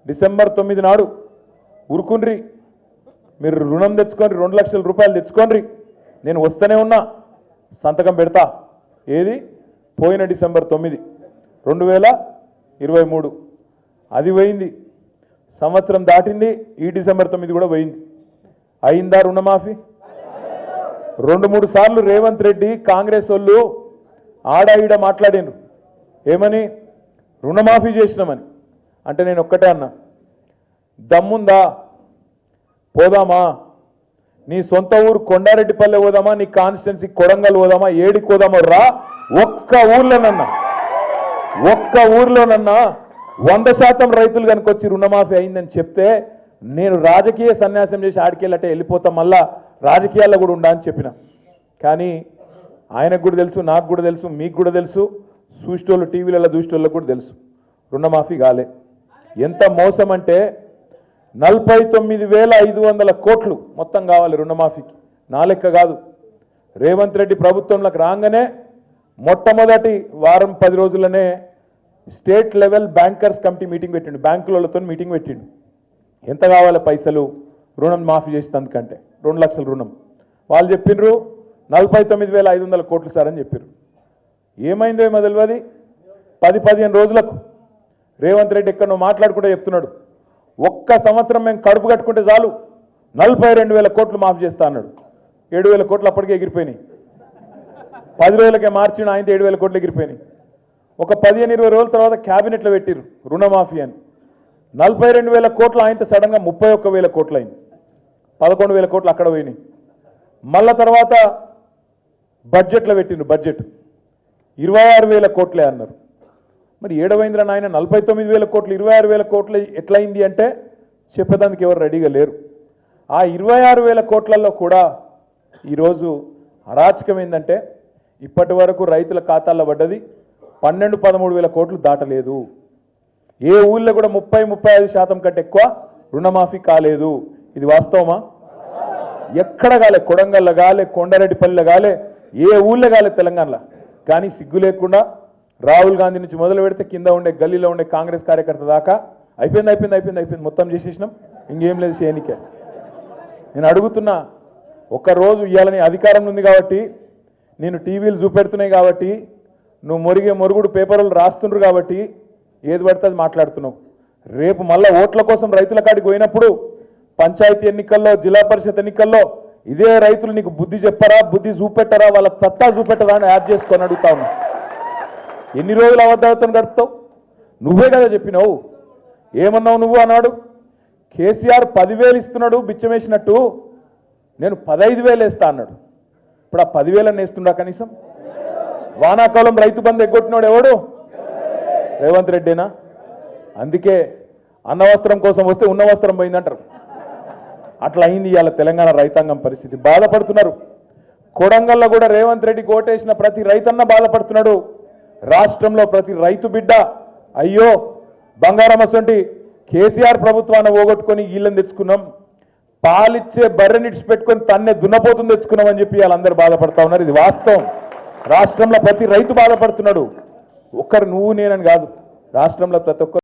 December 9 నాడు ఉరుకుండ్రి, మీరు రుణం తెచ్చుకోండి, 2 లక్షల రూపాయలు తెచ్చుకోండి, నేను వస్తూనే ఉన్నా, సంతకం పెడతా. ఏది పోయిన డిసెంబర్ 9 2023 అది పోయింది. సంవత్సరం దాటింది, ఈ డిసెంబర్ 9 కూడా పోయింది. అయిందా రుణమాఫీ? 2-3 సార్లు రేవంత్ రెడ్డి కాంగ్రెస్ వాళ్ళు ఆడాయిడ మాట్లాడినారు. ఏమని? రుణమాఫీ చేసినామని. అంటే నేను ఒక్కటే అన్నా, దమ్ముందా? పోదామా? నీ సొంత ఊరు కొండారెడ్డిపల్లె పోదామా, నీ కాన్స్టిట్యున్సీ కొడంగల్ పోదామా, ఏడికి పోదామో రా. ఒక్క ఊర్లోనన్నా 100% రైతులు కనుకొచ్చి రుణమాఫీ అయిందని చెప్తే నేను రాజకీయ సన్యాసం చేసి ఆడికెళ్ళటే వెళ్ళిపోతాం, మళ్ళా రాజకీయాల్లో కూడా ఉండా అని చెప్పిన. కానీ ఆయనకు కూడా తెలుసు, నాకు కూడా తెలుసు, మీకు కూడా తెలుసు, చూసేటోళ్ళు టీవీలలో చూసేటోళ్ళకు కూడా తెలుసు, రుణమాఫీ కాలే. ఎంత మోసం అంటే 49,500 కోట్లు మొత్తం కావాలి రుణమాఫీకి. నా లెక్క కాదు. రేవంత్ రెడ్డి ప్రభుత్వంలోకి రాగానే మొట్టమొదటి వారం 10 రోజుల్లోనే state level bankers committee meeting పెట్టిండు, బ్యాంకులతో మీటింగ్ పెట్టిండు. ఎంత కావాలి పైసలు రుణం మాఫీ చేసేందుకంటే? 2 లక్షల రుణం. వాళ్ళు చెప్పిండ్రు 49,500 కోట్లు సార్ అని చెప్పారు. ఏమైందో ఏమో తెలియదు. 10-15 రోజులకు రేవంత్ రెడ్డి ఎక్కడో మాట్లాడుకుంటే చెప్తున్నాడు, ఒక్క సంవత్సరం మేము కడుపు కట్టుకుంటే చాలు 42,000 కోట్లు మాఫీ చేస్తా అన్నాడు. 7,000 కోట్లు అప్పటికే ఎగిరిపోయినాయి. 10 రోజులకే మార్చిన ఆయన 7,000 కోట్లు ఎగిరిపోయినాయి. ఒక 15-20 రోజుల తర్వాత క్యాబినెట్లో పెట్టిరు రుణమాఫీ అని. 42,000 కోట్లు ఆయనతో సడన్గా 31,000 కోట్లు అయింది. 11,000 కోట్లు అక్కడ పోయినాయి. మళ్ళా తర్వాత బడ్జెట్లో పెట్టిండ్రు, బడ్జెట్ 26,000 కోట్లే అన్నారు. మరి ఏడవైంద్ర నాయన 49,000 కోట్లు 26,000 కోట్లు ఎట్లయింది అంటే చెప్పేదానికి ఎవరు రెడీగా లేరు. ఆ 26,000 కోట్లలో కూడా ఈరోజు అరాచకం ఏంటంటే ఇప్పటి వరకు రైతుల ఖాతాల్లో పడ్డది 12-13,000 కోట్లు దాటలేదు. ఏ ఊళ్ళో కూడా 30-35% కంటే ఎక్కువ రుణమాఫీ కాలేదు. ఇది వాస్తవమా? ఎక్కడ కాలే, కొడంగల్లో కాలే, కొండారెడ్డిపల్లిలో కాలే, ఏ ఊళ్ళో కాలే తెలంగాణలో. కానీ సిగ్గు లేకుండా రాహుల్ గాంధీ నుంచి మొదలు పెడితే కింద ఉండే గల్లీలో ఉండే కాంగ్రెస్ కార్యకర్త దాకా అయిపోయింది మొత్తం చేసేసినాం, ఇంకేం లేదు చేయనికే. నేను అడుగుతున్నా, ఒక్కరోజు ఇవ్వాలని అధికారం ఉంది కాబట్టి, నేను టీవీలు చూపెడుతున్నాయి కాబట్టి, నువ్వు మొరుగుడు పేపర్లు రాస్తుండ్రు కాబట్టి ఏది పడితే అది మాట్లాడుతున్నావు. రేపు మళ్ళీ ఓట్ల కోసం రైతుల కాడికి పోయినప్పుడు పంచాయతీ ఎన్నికల్లో, జిల్లా పరిషత్ ఎన్నికల్లో ఇదే రైతులు నీకు బుద్ధి చెప్పరా, బుద్ధి చూపెట్టరా, వాళ్ళ తత్తా చూపెట్టరా అని యాడ్ చేసుకొని అడుగుతా ఉన్నా. ఎన్ని రోజులు అబద్ధాలతో గడుపుతావు? నువ్వే కదా చెప్పినావు. ఏమన్నావు నువ్వు అన్నాడు? కేసీఆర్ 10,000 ఇస్తున్నాడు బిచ్చమేసినట్టు, నేను 15,000 వేస్తా అన్నాడు. ఇప్పుడు ఆ 10,000 వేస్తుండా కనీసం? వానాకాలం రైతు బంధు ఎగ్గొట్టినాడు ఎవడు? రేవంత్ రెడ్డినా? అందుకే అన్నవస్త్రం కోసం వస్తే ఉన్న వస్త్రం పోయిందంటారు. అట్లా అయింది ఇవాళ తెలంగాణ రైతాంగం పరిస్థితి. బాధపడుతున్నారు. కొడంగల్లో కూడా రేవంత్ రెడ్డి కోటేసిన ప్రతి రైతన్న బాధపడుతున్నాడు. రాష్ట్రంలో ప్రతి రైతు బిడ్డ అయ్యో బంగారం అసంటి కేసీఆర్ ప్రభుత్వాన్ని పోగొట్టుకొని వీళ్ళని తెచ్చుకున్నాం, పాలిచ్చే బర్రెనిట్స్ పెట్టుకొని తన్నే దున్నపోతుంది తెచ్చుకున్నాం అని చెప్పి వాళ్ళందరూ బాధపడతా ఉన్నారు. ఇది వాస్తవం. రాష్ట్రంలో ప్రతి రైతు బాధపడుతున్నాడు. ఒక్కరు నువ్వు నేనని కాదు, రాష్ట్రంలో ప్రతి ఒక్కరు.